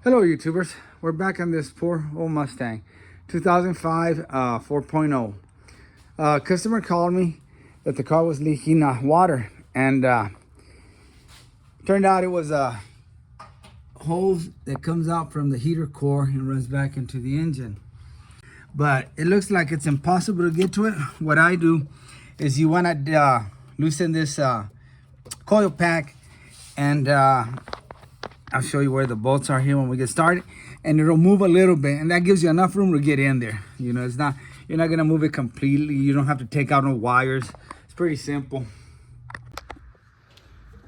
Hello YouTubers, we're back on this poor old Mustang 2005 4.0. Customer called me that the car was leaking water, and turned out it was a hose that comes out from the heater core and runs back into the engine. But it looks like it's impossible to get to it. What I do is you want to loosen this coil pack, and I'll show you where the bolts are here when we get started, and it'll move a little bit, and that gives you enough room to get in there. You know, you're not gonna move it completely. You don't have to take out no wires. It's pretty simple.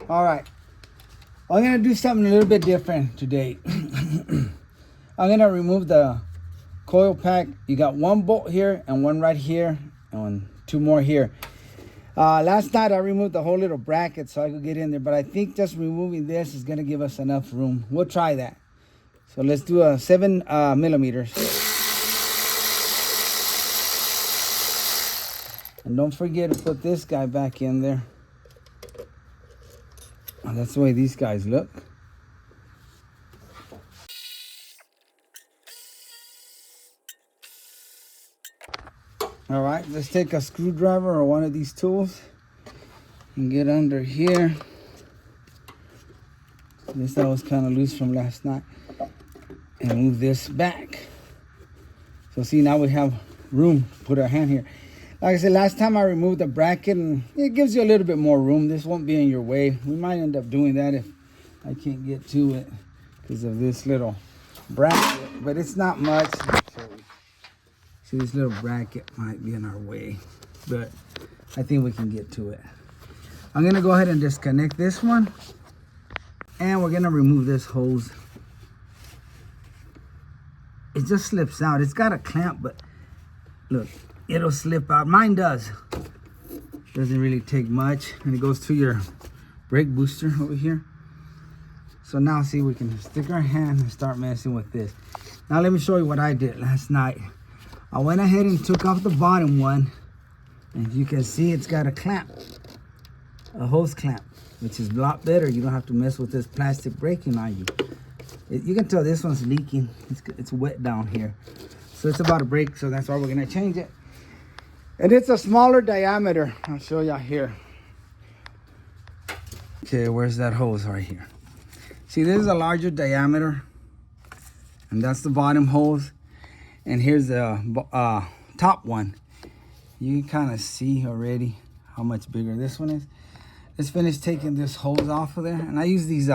All right, I'm gonna do something a little bit different today. I'm gonna remove the coil pack. You got one bolt here and one right here and two more here. Last night I removed the whole little bracket so I could get in there, but I think just removing this is gonna give us enough room. We'll try that. So let's do a 7 millimeters. And don't forget to put this guy back in there. Oh, that's the way these guys look. All right, let's take a screwdriver or one of these tools and get under here. This that was kind of loose from last night, and move this back. So see, now we have room to put our hand here. Like I said, last time I removed the bracket, and it gives you a little bit more room. This won't be in your way. We might end up doing that if I can't get to it because of this little bracket, but it's not much. See, this little bracket might be in our way, but I think we can get to it. I'm gonna go ahead and disconnect this one, and we're gonna remove this hose. It just slips out. It's got a clamp, but look, it'll slip out. Mine does. Doesn't really take much, and it goes to your brake booster over here. So now see, we can stick our hand and start messing with this. Now let me show you what I did last night. I went ahead and took off the bottom one, and you can see it's got a clamp, a hose clamp, which is a lot better. You don't have to mess with this plastic braking on you. You can tell this one's leaking. It's wet down here, so it's about to break, so that's why we're gonna change it. And it's a smaller diameter. I'll show you here. Okay, where's that hose? Right here. See, this is a larger diameter, and that's the bottom hose. And here's the top one. You can kind of see already how much bigger this one is. Let's finish taking this hose off of there. And I use these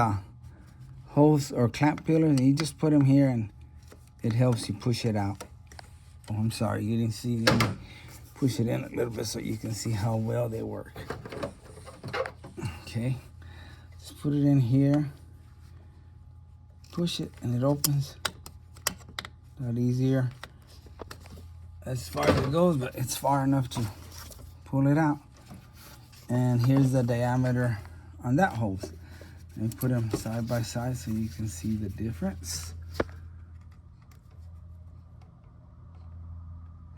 hose or clamp peelers, and you just put them here, and it helps you push it out. Oh, I'm sorry, you didn't see. Let me push it in a little bit so you can see how well they work. Okay, just put it in here. Push it, and it opens. Not easier as far as it goes, but it's far enough to pull it out. And here's the diameter on that hose. And put them side by side so you can see the difference.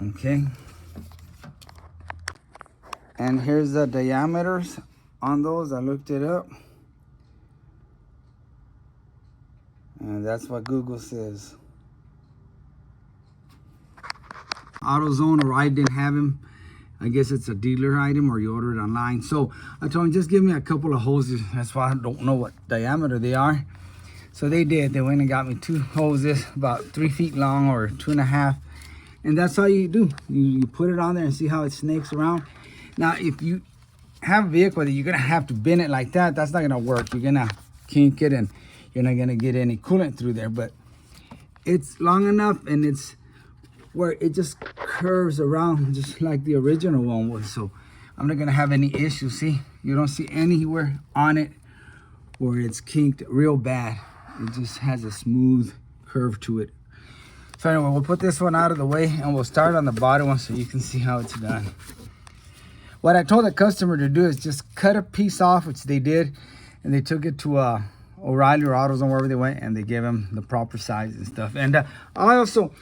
Okay. And here's the diameters on those. I looked it up, and that's what Google says. AutoZone, or I didn't have him. I guess it's a dealer item, or you order it online. So I told him, just give me a couple of hoses. That's why I don't know what diameter they are. So they did. They went and got me 2 hoses about 3 feet long, or 2.5. And that's all you do. You put it on there and see how it snakes around. Now, if you have a vehicle that you're gonna have to bend it like that, that's not gonna work. You're gonna kink it, and you're not gonna get any coolant through there. But it's long enough, and it's where it just curves around just like the original one was. So I'm not gonna have any issues. See, you don't see anywhere on it where it's kinked real bad. It just has a smooth curve to it. So anyway, we'll put this one out of the way, and we'll start on the bottom one so you can see how it's done. What I told the customer to do is just cut a piece off, which they did, and they took it to O'Reilly or AutoZone, wherever they went, and they gave him the proper size and stuff. And I also,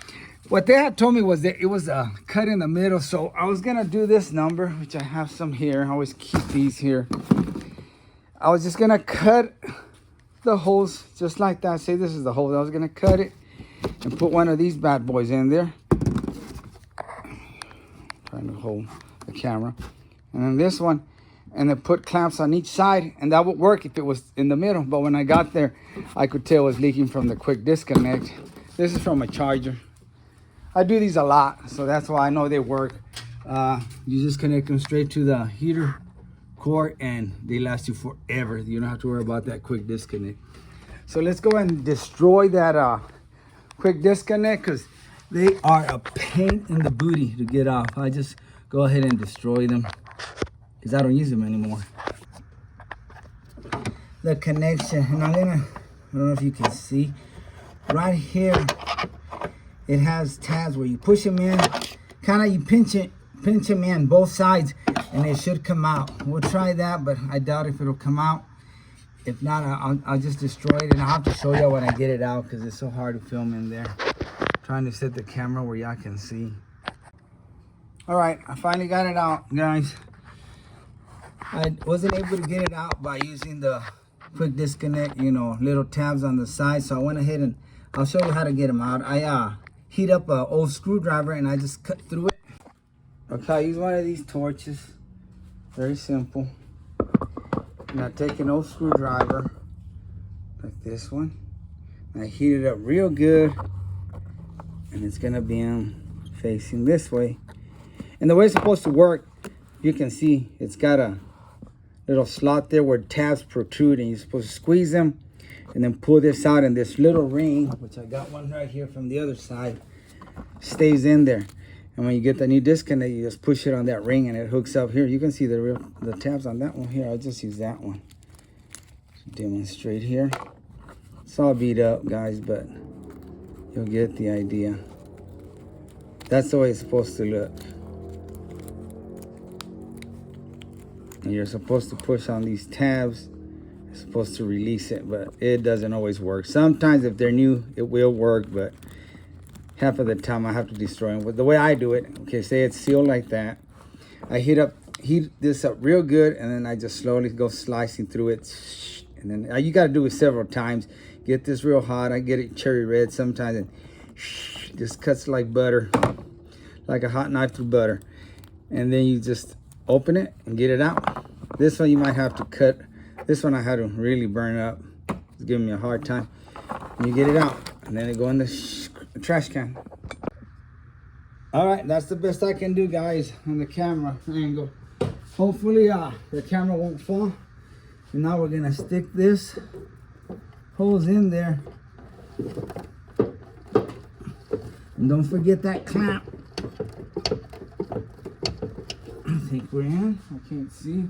what they had told me was that it was cut in the middle. So I was gonna do this number, which I have some here. I always keep these here. I was just gonna cut the holes just like that. Say this is the hole. I was gonna cut it and put one of these bad boys in there. Trying to hold the camera. And then this one, and then put clamps on each side, and that would work if it was in the middle. But when I got there, I could tell it was leaking from the quick disconnect. This is from a charger. I do these a lot, so that's why I know they work. You just connect them straight to the heater cord, and they last you forever. You don't have to worry about that quick disconnect. So let's go ahead and destroy that quick disconnect, because they are a pain in the booty to get off. I just go ahead and destroy them because I don't use them anymore. The connection, and I don't know if you can see right here, it has tabs where you push them in, kind of you pinch them in both sides, and it should come out. We'll try that, but I doubt if it'll come out. If not, I'll just destroy it, and I'll have to show you when I get it out because it's so hard to film in there. Trying to set the camera where y'all can see. All right, I finally got it out, guys. I wasn't able to get it out by using the quick disconnect, you know, little tabs on the side. So I went ahead and I'll show you how to get them out. I heat up an old screwdriver and I just cut through it. Okay, I use one of these torches. Very simple. And I take an old screwdriver like this one. And I heat it up real good. And it's gonna be facing this way. And the way it's supposed to work, you can see it's got a little slot there where tabs protrude, and you're supposed to squeeze them and then pull this out, and this little ring, which I got one right here from the other side, stays in there. And when you get the new disconnect, you just push it on that ring and it hooks up here. You can see the tabs on that one here. I'll just use that one to demonstrate here. It's all beat up, guys, but you'll get the idea. That's the way it's supposed to look. And you're supposed to push on these tabs. You're supposed to release it, but it doesn't always work. Sometimes if they're new, it will work, but half of the time I have to destroy them. But the way I do it, okay, say it's sealed like that. I heat this up real good, and then I just slowly go slicing through it. And then you got to do it several times. Get this real hot. I get it cherry red sometimes, and just cuts like butter, like a hot knife through butter. And then you just open it and get it out. This one you might have to cut. This one I had to really burn up. It's giving me a hard time. And you get it out, and then it go in the trash can. All right, that's the best I can do, guys, on the camera angle. Hopefully the camera won't fall. And now we're gonna stick this hose in there. And don't forget that clamp. I think we're in. I can't see.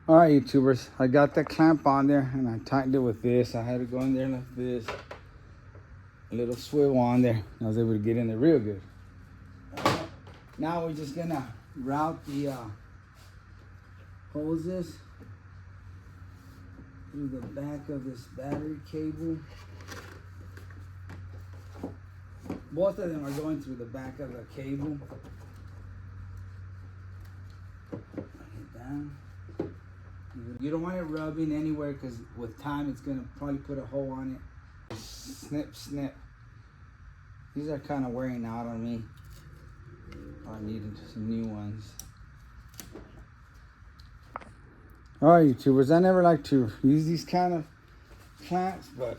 All right, YouTubers, I got the clamp on there and I tightened it with this. I had to go in there like this. A little swivel on there. I was able to get in there real good. Now we're just gonna route the hoses through the back of this battery cable. Both of them are going through the back of the cable. Down. You don't want it rubbing anywhere, because with time it's gonna probably put a hole on it. Snip, snip. These are kind of wearing out on me. I needed some new ones. All right, YouTubers, I never like to use these kind of clamps, but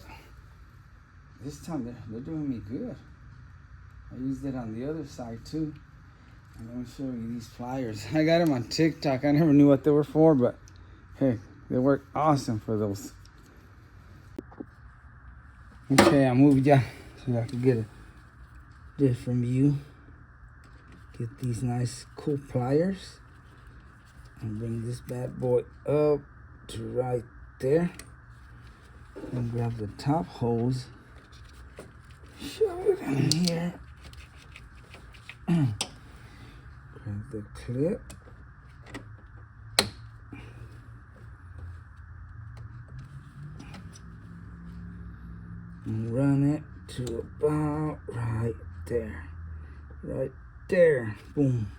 this time they're doing me good. I used it on the other side too. And let me show you these pliers. I got them on TikTok. I never knew what they were for, but hey, they work awesome for those. Okay, I moved ya so I can get a different view. Get these nice cool pliers and bring this bad boy up to right there. And grab the top hose. Shove it in here. Grab the clip. And run it to about right there. Right there. Boom.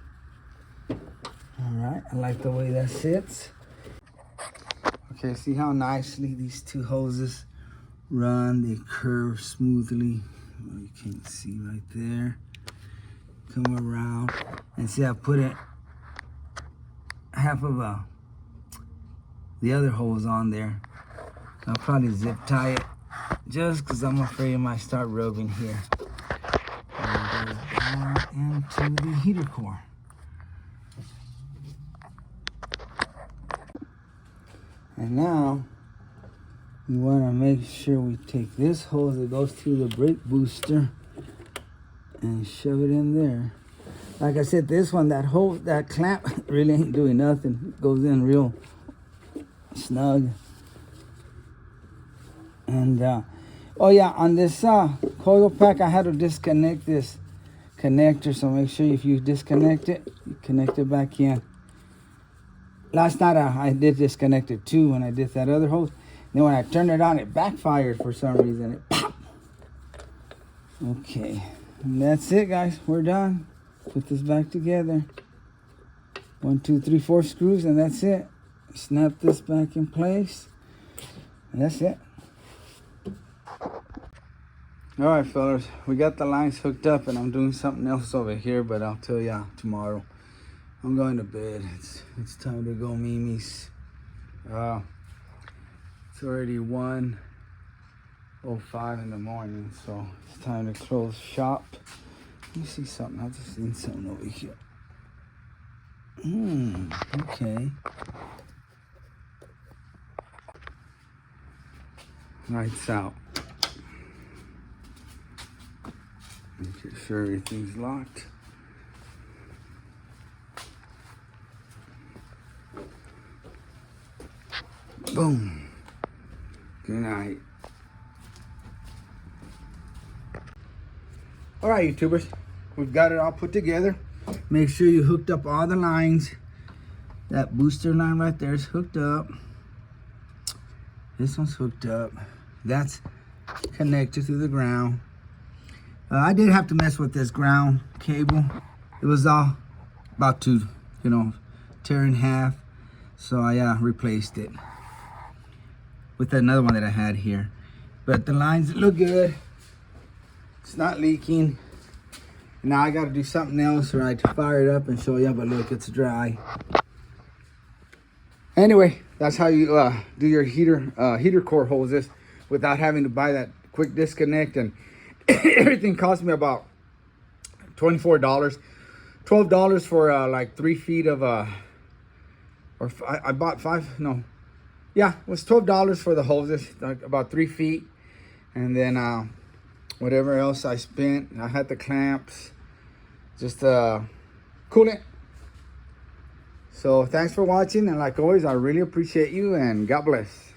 Alright, I like the way that sits. Okay, see how nicely these two hoses run. They curve smoothly. Oh, you can't see right there. Come around and see I put it half of the other hose on there. I'll probably zip tie it just because I'm afraid it might start rubbing here. And it goes down into the heater core. And now we want to make sure we take this hose that goes through the brake booster and shove it in there. Like I said, this one, that hose, that clamp really ain't doing nothing. It goes in real snug. And oh yeah, on this coil pack, I had to disconnect this connector. So make sure if you disconnect it, you connect it back in. Last night I did disconnect it too when I did that other hose. Then when I turned it on, it backfired for some reason. It popped. Okay, and that's it, guys. We're done. Put this back together. 1, 2, 3, 4 screws, and that's it. Snap this back in place, and that's it. All right, fellas, we got the lines hooked up, and I'm doing something else over here, but I'll tell ya tomorrow. I'm going to bed. It's time to go, Mimi's. It's already 1:05 in the morning, so it's time to close shop. Let me see something. I just seen something over here. Okay. Lights out. Make sure everything's locked. Boom. Good night. All right, YouTubers, we've got it all put together. Make sure you hooked up all the lines. That booster line right there is hooked up. This one's hooked up. That's connected to the ground. I did have to mess with this ground cable. It was all about to, tear in half. So I replaced it with another one that I had here. But the lines look good. It's not leaking. Now I got to do something else right to fire it up and show you, but look, it's dry. Anyway, that's how you do your heater core hoses without having to buy that quick disconnect. And everything cost me about $24. $12 for like 3 feet of I bought it was $12 for the hoses, like about 3 feet. And then whatever else I spent, I had the clamps, just coolant. So thanks for watching, and like always, I really appreciate you, and God bless.